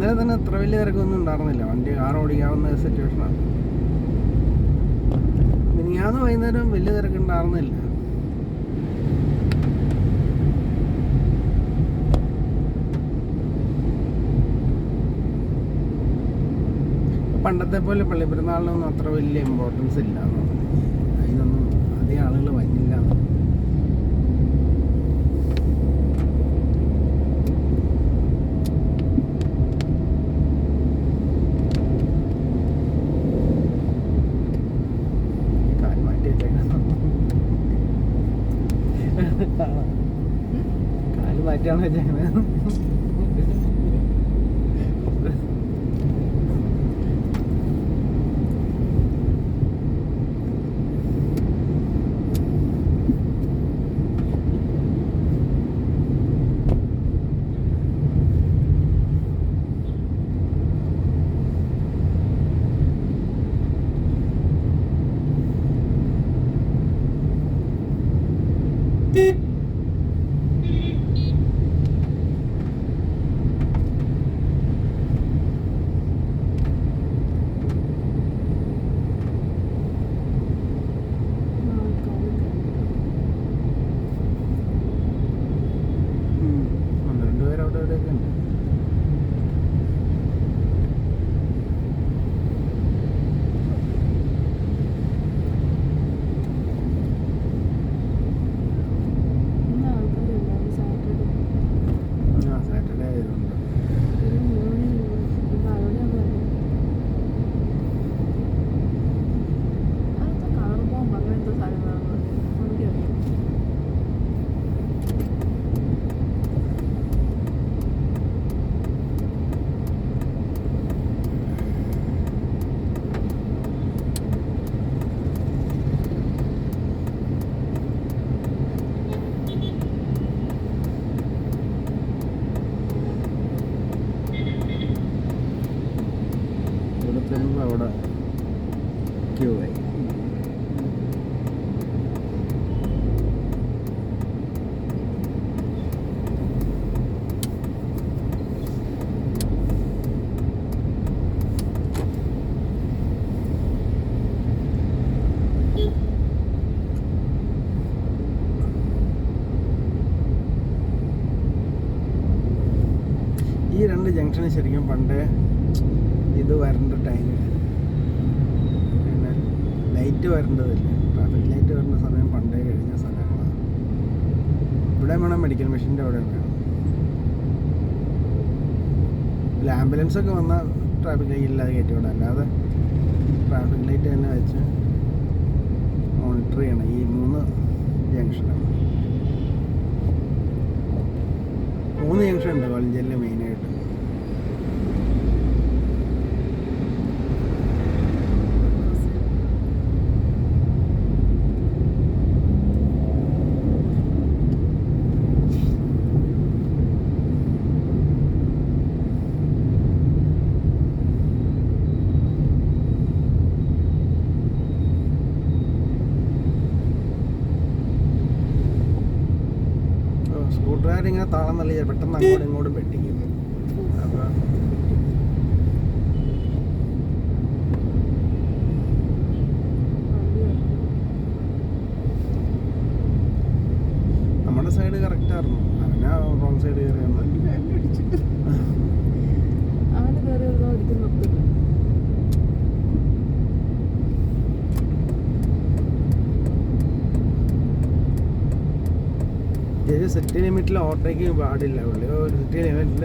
ഇന്നലെ തന്നെ അത്ര വലിയ തിരക്കൊന്നും ഉണ്ടായിരുന്നില്ല. വണ്ടി കാർ ഓടിക്കാവുന്ന സിറ്റുവേഷനാണ്. മിനിഞ്ഞാന്ന് വൈകുന്നേരം വലിയ തിരക്കുണ്ടായിരുന്നില്ല. പണ്ടത്തെ പോലെ പള്ളിപ്പെരുന്നാളിനൊന്നും അത്ര വലിയ ഇമ്പോർട്ടൻസ് ഇല്ല. അതിനൊന്നും അധികം ആളുകൾ വന്നില്ല. കാല് മാറ്റാണ് വെച്ചേക്കുന്നത്. അവിടെ ക്യൂ ആയി. ഈ രണ്ട് ജംഗ്ഷന് ശരിക്കും പണ്ട് ഇത് വരേണ്ട ടൈം, പിന്നെ ലൈറ്റ് വരേണ്ടതില്ല. ട്രാഫിക് ലൈറ്റ് വരേണ്ട സമയം പണ്ടേ കഴിഞ്ഞ സമയങ്ങളാണ്. ഇവിടെ വേണം മെഡിക്കൽ മെഷീൻ്റെ അവിടെ വേണം. ഇല്ല, ആംബുലൻസൊക്കെ വന്നാൽ ട്രാഫിക് ലൈറ്റ് ഇല്ലാതെ കയറ്റി വിടാം. അല്ലാതെ ട്രാഫിക് ലൈറ്റ് തന്നെ വെച്ച് മോണിറ്റർ ചെയ്യണം ഈ 3 ജംഗ്ഷനാണ്. 3 ജംഗ്ഷൻ ഉണ്ട് കോളഞ്ചേരിയിൽ മെയിനായിട്ട്. സ്കൂട്ടറുകാരിങ്ങനെ താളം നല്ല പെട്ടെന്ന് അങ്ങോട്ടും ഇങ്ങോട്ടും വെട്ടിക്കും. അപ്പോൾ നമ്മുടെ സൈഡ് കറക്റ്റായിരുന്നു. അവനാ റോങ് സൈഡ് കയറിയെന്ന് സിറ്റി ലിമിറ്റിൽ ഓവർടേക്ക് പാടില്ല. പുള്ളി ഒരു സിറ്റി ലിമിറ്റിൽ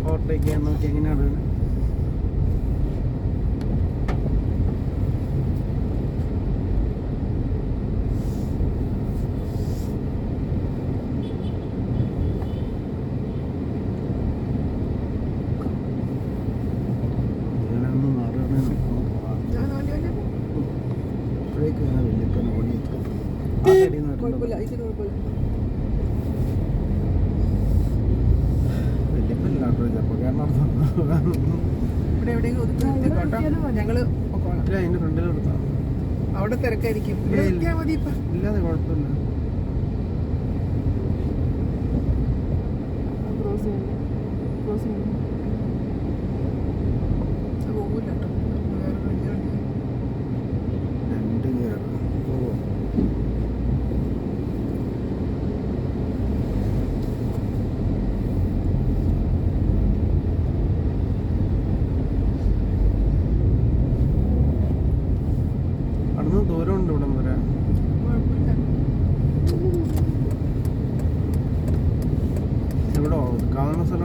ഓവർടേക്ക് ചെയ്യാൻ നോക്കി എങ്ങനെയാണ് അതിന്റെ ഫ്രണ്ടിൽ എടുത്താൽ അവിടെ തിരക്കായിരിക്കും. ഇല്ലാതെ കുഴപ്പമില്ല.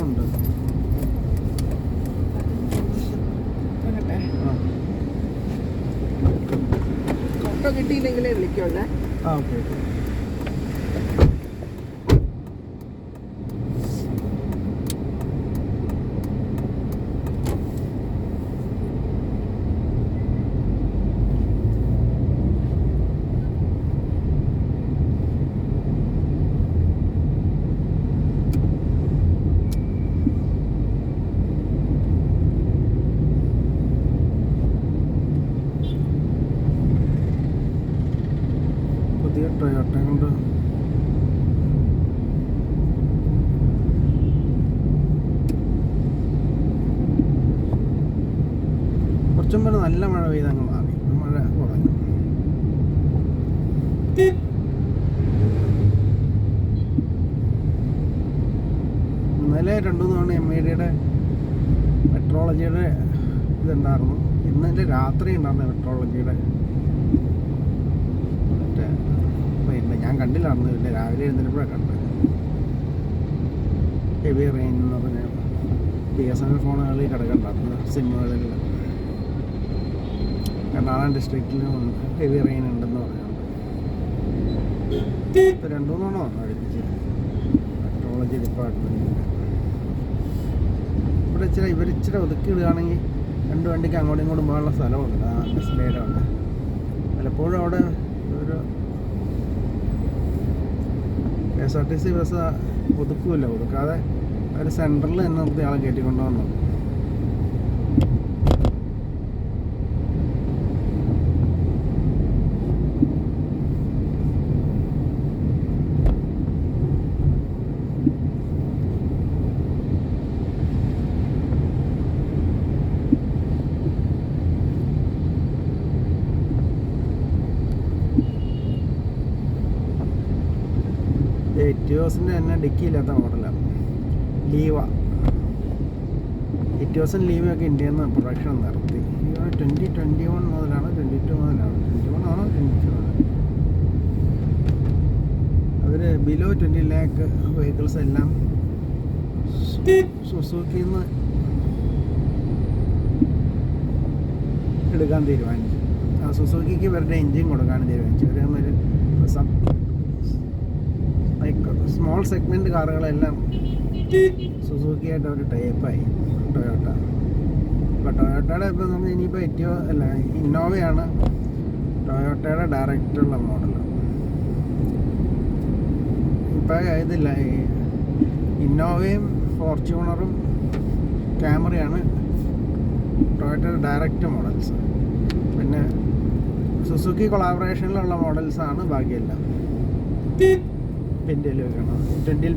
ഉണ്ട്. നോക്കട്ടെ. ആ ഓട്ടോ കിട്ടിയില്ലെങ്കിലേ വിളിക്കുള്ളേ. ആ ഓക്കെ. പുതിയ ടൊയോട്ട കൊണ്ട് കുറച്ചും മുമ്പ് നല്ല മഴ പെയ്തങ്ങ് മാറി. മഴ കുറഞ്ഞു. ഇന്നലെ 2-3 തവണ MIDയുടെ മെട്രോളജിയുടെ ഇതുണ്ടായിരുന്നു. ഇന്നലെ രാത്രി ഉണ്ടായിരുന്നു മെട്രോളജിയുടെ മറ്റേ പിന്നെ ഞാൻ കണ്ടില്ലായിരുന്നു. പിന്നെ രാവിലെ എഴുന്നേറ്റപ്പോഴാണ് കണ്ടത്. ഹെവി റെയിൻ എന്ന് പറഞ്ഞ BSNL ഫോണുകളിൽ കിടക്കണ്ടായിരുന്നു. സിമ്മുകളിൽ എറണാകുളം ഡിസ്ട്രിക്റ്റിലും ഹെവി റെയിൻ ഉണ്ടെന്ന് പറയുന്നുണ്ട്. ഇപ്പോൾ 2-3 തവണ വന്നു അടുപ്പിച്ച് മെട്രോളജി ഡിപ്പാർട്ട്മെൻറ്റിൽ. ഇവിടെ ഇവരിച്ചിരി ഒതുക്കിയിടുകയാണെങ്കിൽ 2 വണ്ടിക്ക് അങ്ങോട്ടും ഇങ്ങോട്ടും പോകാനുള്ള സ്ഥലമുണ്ട്. ആ ഡിസ്പ്ലേയുടെ ഉണ്ട്. പലപ്പോഴും അവിടെ ഒരു KSRTC ബസ് ഒതുക്കില്ല. ഒതുക്കാതെ ഒരു സെൻറ്ററിൽ തന്നെ നിർത്തി ആളെ കയറ്റിക്കൊണ്ടു വന്നു. എറ്റിയോസിൻ്റെ തന്നെ ഡിക്കി ഇല്ലാത്ത മോഡലാണ്. ലീവ എറ്റിയോസും ലീവൊക്കെ ഇന്ത്യയിൽ നിന്ന് പ്രൊഡക്ഷൻ നിർത്തി. 2021 മുതലാണ് 22 മുതലാണ് 21 ആണോ 22 അവർ ബിലോ 20 lakh വെഹിക്കിൾസ് എല്ലാം സുസുക്കിയിൽ നിന്ന് എടുക്കാൻ തീരുമാനിച്ചു. സുസുക്കിക്ക് ഇവരുടെ എൻജിൻ കൊടുക്കാൻ തീരുമാനിച്ചു. ഇവരൊരു സ്മോൾ സെഗ്മെൻറ്റ് കാറുകളെല്ലാം സുസുക്കിയായിട്ട് ഒരു ടൈപ്പായി ടൊയോട്ട. ഇപ്പോൾ ടൊയോട്ടയുടെ ഇപ്പോൾ നമുക്ക് ഇനിയിപ്പോൾ ഇന്നോവയാണ് ടൊയോട്ടയുടെ ഡയറക്റ്റുള്ള മോഡൽ. ഇപ്പോൾ ഇതില്ല, ഈ ഇന്നോവയും ഫോർച്യൂണറും ക്യാമറയാണ് ടൊയോട്ടയുടെ ഡയറക്റ്റ് മോഡൽസ്. പിന്നെ സുസുക്കി കൊളാബറേഷനിലുള്ള മോഡൽസാണ് ബാക്കിയെല്ലാം. ഇന്ത്യയിൽ വെക്കണം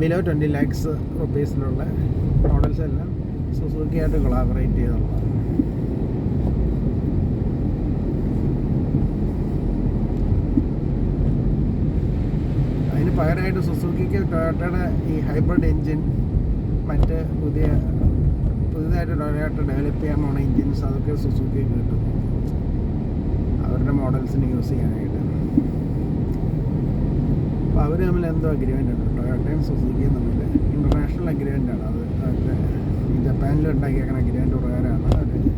ബിലോ 20 lakhs റുപ്പീസിലുള്ള മോഡൽസ് എല്ലാം സുസുക്കിയായിട്ട് കൊളാബറേറ്റ് ചെയ്തുള്ളതാണ്. അതിന് പകരമായിട്ട് സുസുക്കിക്ക് ടൊയോട്ടയുടെ ഈ ഹൈബ്രിഡ് എൻജിൻ, മറ്റ് പുതിയതായിട്ട് ടൊയോട്ട ഡെവലപ്പ് ചെയ്യാൻ പോണ എൻജിൻസ്, അതൊക്കെ സുസുക്കിക്ക് കിട്ടും അവരുടെ മോഡൽസിന് യൂസ് ചെയ്യാനായിട്ട്. അപ്പോൾ അവർ തമ്മിൽ എന്തോ അഗ്രിമെൻ്റ് ഉണ്ട്, ടൊയോട്ടയും സുസുക്കിയും തമ്മിൽ ഇൻ്റർനാഷണൽ അഗ്രിമെൻ്റാണ്. അത് അവരുടെ ജപ്പാനിൽ ഉണ്ടാക്കിയേക്കുന്ന അഗ്രിമെൻ്റ് പ്രകാരമാണ് അവർ ഇത്.